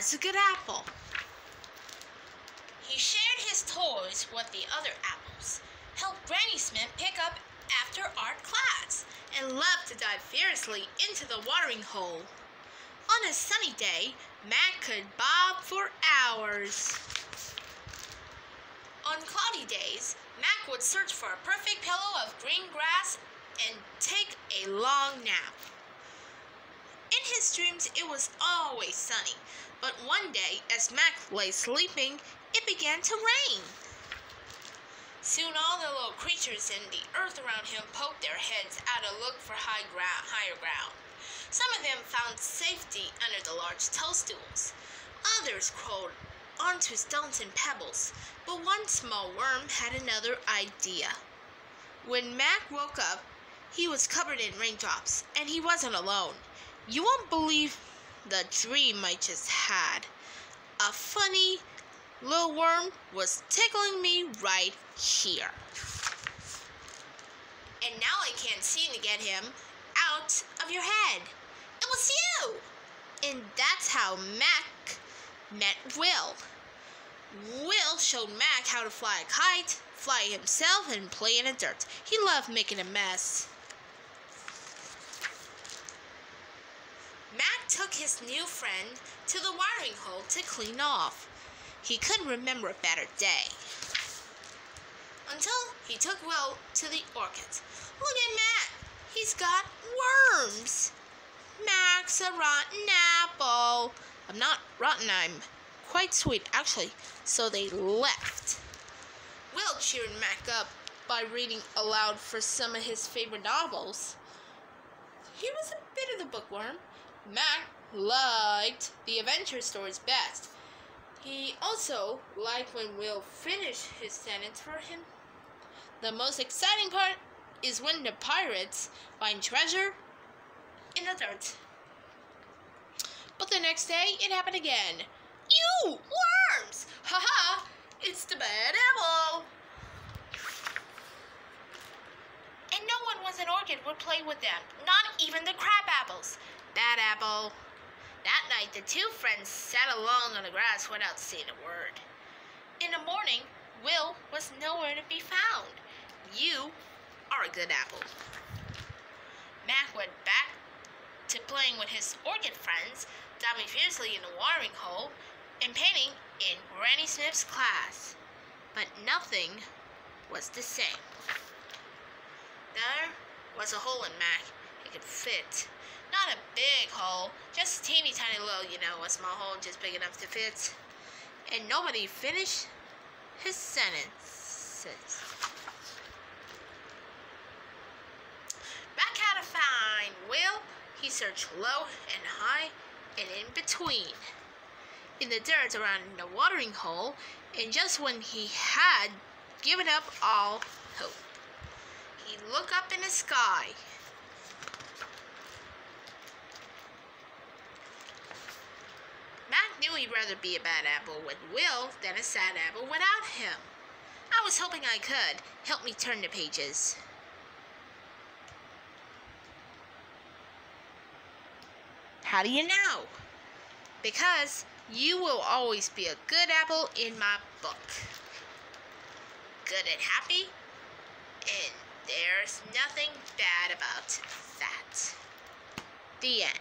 That's a good apple. He shared his toys with the other apples, helped Granny Smith pick up after art class, and loved to dive fiercely into the watering hole. On a sunny day, Mac could bob for hours. On cloudy days, Mac would search for a perfect pillow of green grass and take a long nap. In his dreams, it was always sunny, but one day, as Mac lay sleeping, it began to rain. Soon all the little creatures in the earth around him poked their heads out to look for higher ground. Some of them found safety under the large toadstools. Others crawled onto stones and pebbles, but one small worm had another idea. When Mac woke up, he was covered in raindrops, and he wasn't alone. You won't believe the dream I just had. A funny little worm was tickling me right here. And now I can't seem to get him out of your head. It was you! And that's how Mac met Will. Will showed Mac how to fly a kite, fly himself, and play in the dirt. He loved making a mess. Mac took his new friend to the watering hole to clean off. He couldn't remember a better day. Until he took Will to the orchids. Look at Mac! He's got worms! Mac's a rotten apple. I'm not rotten, I'm quite sweet, actually. So they left. Will cheered Mac up by reading aloud for some of his favorite novels. He was a bit of the bookworm. Mac liked the adventure stories best. He also liked when Will finished his sentence for him. The most exciting part is when the pirates find treasure in the dirt. But the next day, it happened again. You worms! Haha! It's the bad apple! And no one was an orchid would play with them, not even the crab apples. Bad apple. That night, the two friends sat alone on the grass without saying a word. In the morning, Will was nowhere to be found. You are a good apple. Mac went back to playing with his orchid friends, diving fiercely in the watering hole, and painting in Granny Smith's class. But nothing was the same. There was a hole in Mac. It could fit. Not a big hole, just a teeny tiny little, a small hole just big enough to fit. And nobody finished his sentences. Mac had to find Will. He searched low and high and in between, in the dirt around the watering hole, and just when he had given up all hope, he looked up in the sky. Mac knew he'd rather be a bad apple with Will than a sad apple without him. I was hoping I could help me turn the pages. How do you know? Because you will always be a good apple in my book. Good and happy, and there's nothing bad about that. The end.